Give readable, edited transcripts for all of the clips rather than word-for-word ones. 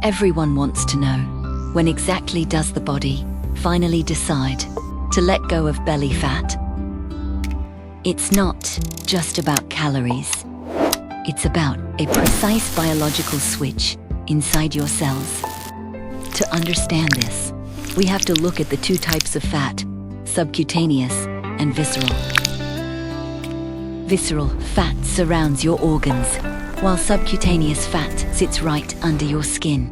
Everyone wants to know, when exactly does the body finally decide to let go of belly fat? It's not just about calories. It's about a precise biological switch inside your cells. To understand this, we have to look at the two types of fat, subcutaneous and visceral. Visceral fat surrounds your organs, while subcutaneous fat sits right under your skin.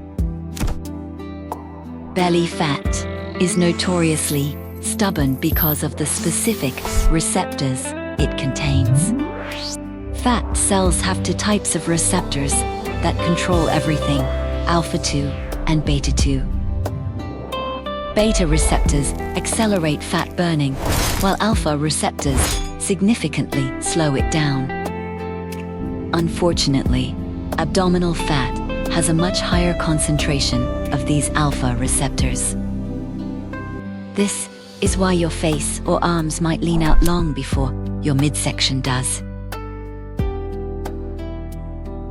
Belly fat is notoriously stubborn because of the specific receptors it contains. Fat cells have two types of receptors that control everything, alpha-2 and beta-2. Beta receptors accelerate fat burning, while alpha receptors significantly slow it down. Unfortunately, abdominal fat has a much higher concentration of these alpha receptors. This is why your face or arms might lean out long before your midsection does.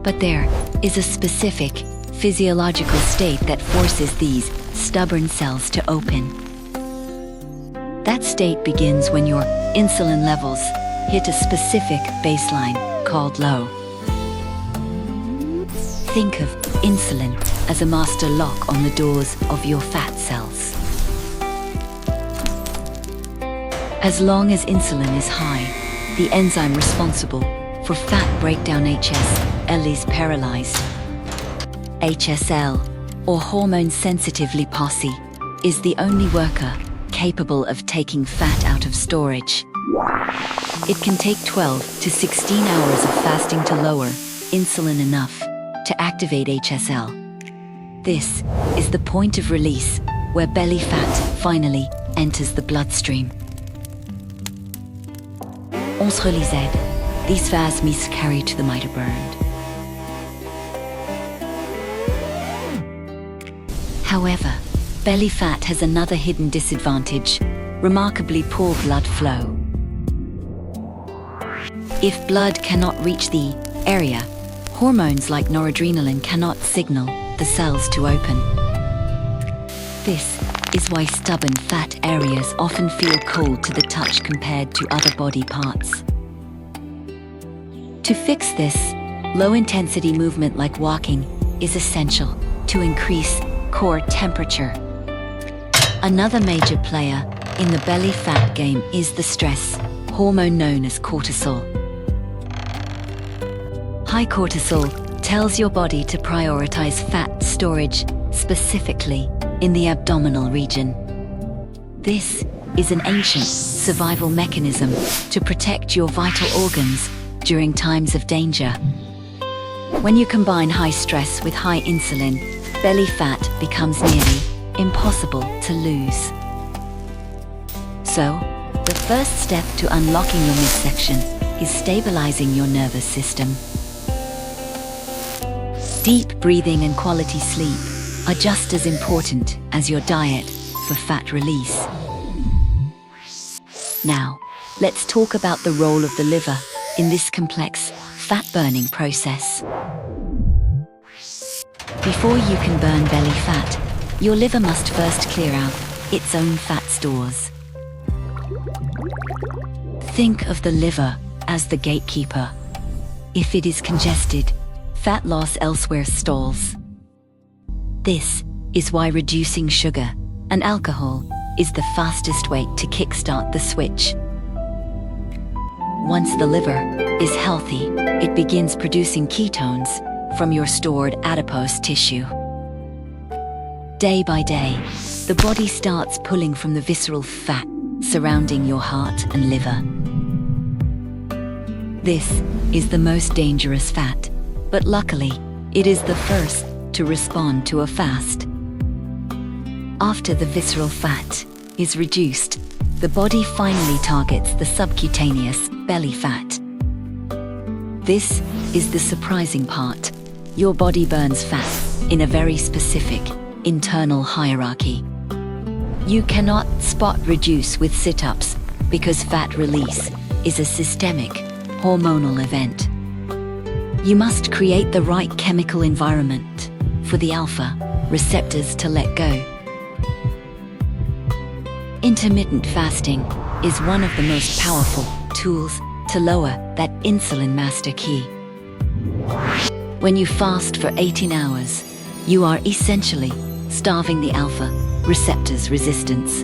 But there is a specific physiological state that forces these stubborn cells to open. That state begins when your insulin levels hit a specific baseline called low. Think of insulin as a master lock on the doors of your fat cells. As long as insulin is high, the enzyme responsible for fat breakdown HSL is paralyzed. HSL, or hormone-sensitive Adipose, is the only worker capable of taking fat out of storage. It can take 12 to 16 hours of fasting to lower insulin enough to activate HSL. This is the point of release where belly fat finally enters the bloodstream. On se relisait, these fats miscarry to the mitochondria. However, belly fat has another hidden disadvantage: remarkably poor blood flow. If blood cannot reach the area, hormones like noradrenaline cannot signal the cells to open. This is why stubborn fat areas often feel cold to the touch compared to other body parts. To fix this, low-intensity movement like walking is essential to increase core temperature. Another major player in the belly fat game is the stress hormone known as cortisol. High cortisol tells your body to prioritize fat storage, specifically in the abdominal region. This is an ancient survival mechanism to protect your vital organs during times of danger. When you combine high stress with high insulin, belly fat becomes nearly impossible to lose. So, the first step to unlocking your midsection is stabilizing your nervous system. Deep breathing and quality sleep are just as important as your diet for fat release. Now, let's talk about the role of the liver in this complex fat-burning process. Before you can burn belly fat, your liver must first clear out its own fat stores. Think of the liver as the gatekeeper. If it is congested, fat loss elsewhere stalls. This is why reducing sugar and alcohol is the fastest way to kickstart the switch. Once the liver is healthy, it begins producing ketones from your stored adipose tissue. Day by day, the body starts pulling from the visceral fat surrounding your heart and liver. This is the most dangerous fat, but luckily, it is the first to respond to a fast. After the visceral fat is reduced, the body finally targets the subcutaneous belly fat. This is the surprising part. Your body burns fat in a very specific internal hierarchy. You cannot spot reduce with sit-ups because fat release is a systemic, hormonal event. You must create the right chemical environment. for the alpha receptors to let go. Intermittent fasting is one of the most powerful tools to lower that insulin master key. When you fast for 18 hours, you are essentially starving the alpha receptors' resistance.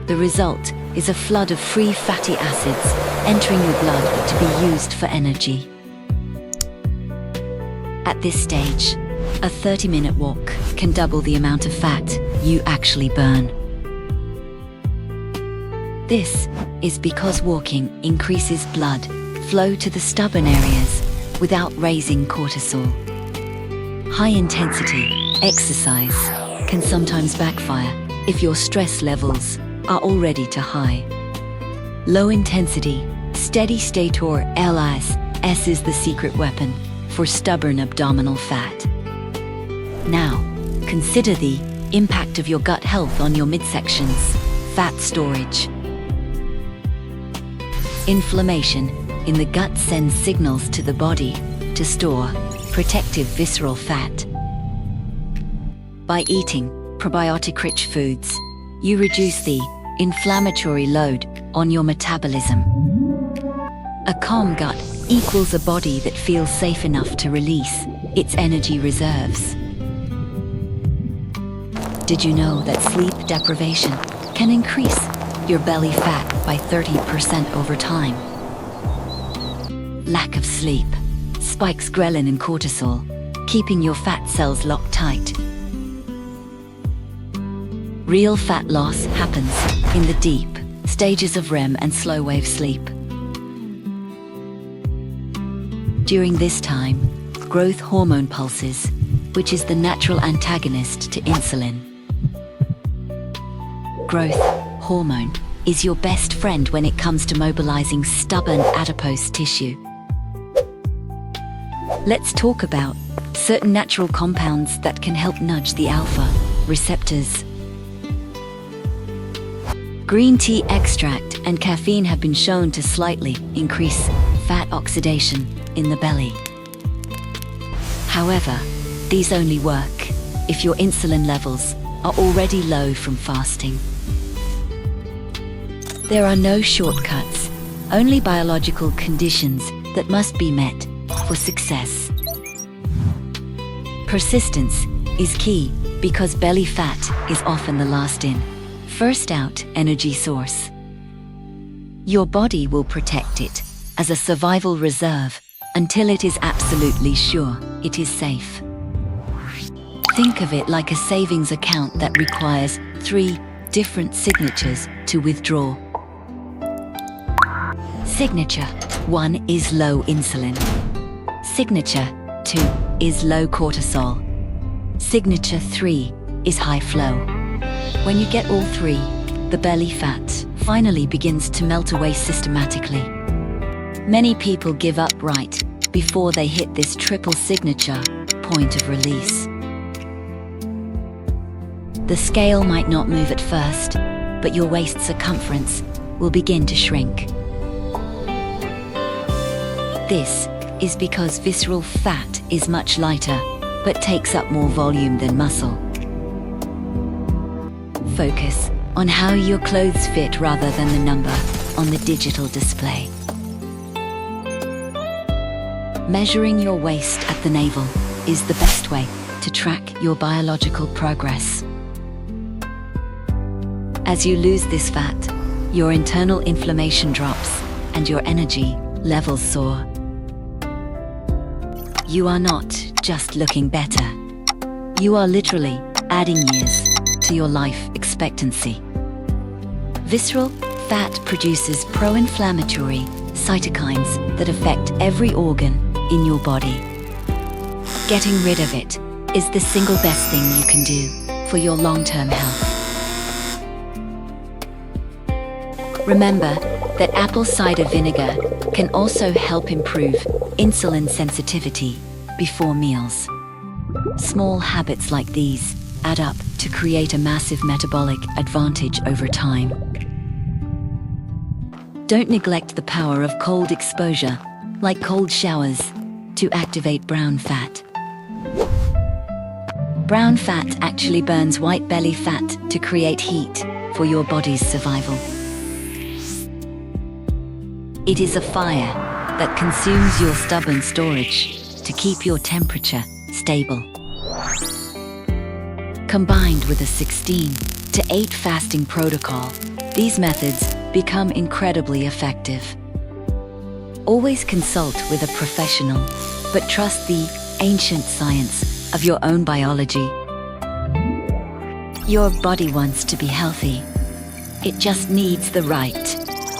The result is a flood of free fatty acids entering your blood to be used for energy. At this stage, a 30-minute walk can double the amount of fat you actually burn. This is because walking increases blood flow to the stubborn areas without raising cortisol. High-intensity exercise can sometimes backfire if your stress levels are already too high. Low-intensity, steady-state or LIS is the secret weapon for stubborn abdominal fat. Now, consider the impact of your gut health on your midsections, fat storage. Inflammation in the gut sends signals to the body to store protective visceral fat. By eating probiotic-rich foods, you reduce the inflammatory load on your metabolism. A calm gut equals a body that feels safe enough to release its energy reserves. Did you know that sleep deprivation can increase your belly fat by 30% over time? Lack of sleep spikes ghrelin and cortisol, keeping your fat cells locked tight. Real fat loss happens in the deep stages of REM and slow-wave sleep. During this time, growth hormone pulses, which is the natural antagonist to insulin. Growth hormone is your best friend when it comes to mobilizing stubborn adipose tissue. Let's talk about certain natural compounds that can help nudge the alpha receptors. Green tea extract and caffeine have been shown to slightly increase fat oxidation in the belly. However, these only work if your insulin levels are already low from fasting. There are no shortcuts, only biological conditions that must be met for success. Persistence is key because belly fat is often the last in, first out energy source. Your body will protect it as a survival reserve until it is absolutely sure it is safe. Think of it like a savings account that requires 3 different signatures to withdraw. Signature 1 is low insulin. Signature 2 is low cortisol. Signature 3 is high flow. When you get all 3, the belly fat finally begins to melt away systematically. Many people give up right before they hit this triple signature point of release. The scale might not move at first, but your waist circumference will begin to shrink. This is because visceral fat is much lighter, but takes up more volume than muscle. Focus on how your clothes fit rather than the number on the digital display. Measuring your waist at the navel is the best way to track your biological progress. As you lose this fat, your internal inflammation drops and your energy levels soar. You are not just looking better. You are literally adding years to your life expectancy. Visceral fat produces pro-inflammatory cytokines that affect every organ in your body. Getting rid of it is the single best thing you can do for your long-term health. Remember that apple cider vinegar can also help improve insulin sensitivity before meals. Small habits like these add up to create a massive metabolic advantage over time. Don't neglect the power of cold exposure, like cold showers, to activate brown fat. Brown fat actually burns white belly fat to create heat for your body's survival. It is a fire that consumes your stubborn storage to keep your temperature stable. Combined with a 16-to-8 fasting protocol, these methods become incredibly effective. Always consult with a professional, but trust the ancient science of your own biology. Your body wants to be healthy. It just needs the right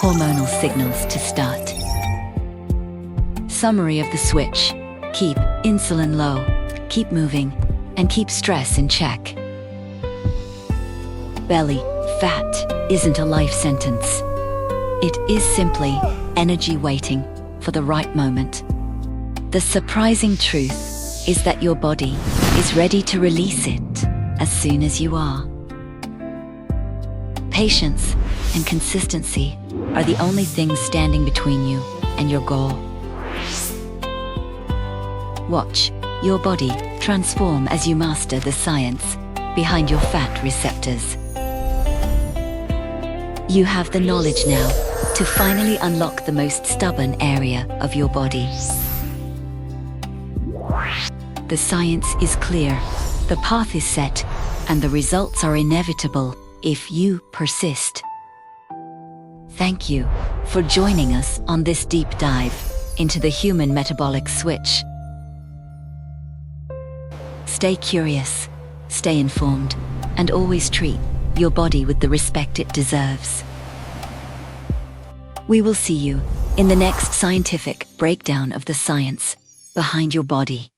hormonal signals to start. Summary of the switch: keep insulin low, keep moving, and keep stress in check. Belly fat isn't a life sentence. It is simply energy waiting for the right moment. The surprising truth is that your body is ready to release it as soon as you are. Patience and consistency are the only things standing between you and your goal. Watch your body transform as you master the science behind your fat receptors. You have the knowledge now to finally unlock the most stubborn area of your body. The science is clear, the path is set, and the results are inevitable if you persist. Thank you for joining us on this deep dive into the human metabolic switch. Stay curious, stay informed, and always treat your body with the respect it deserves. We will see you in the next scientific breakdown of the science behind your body.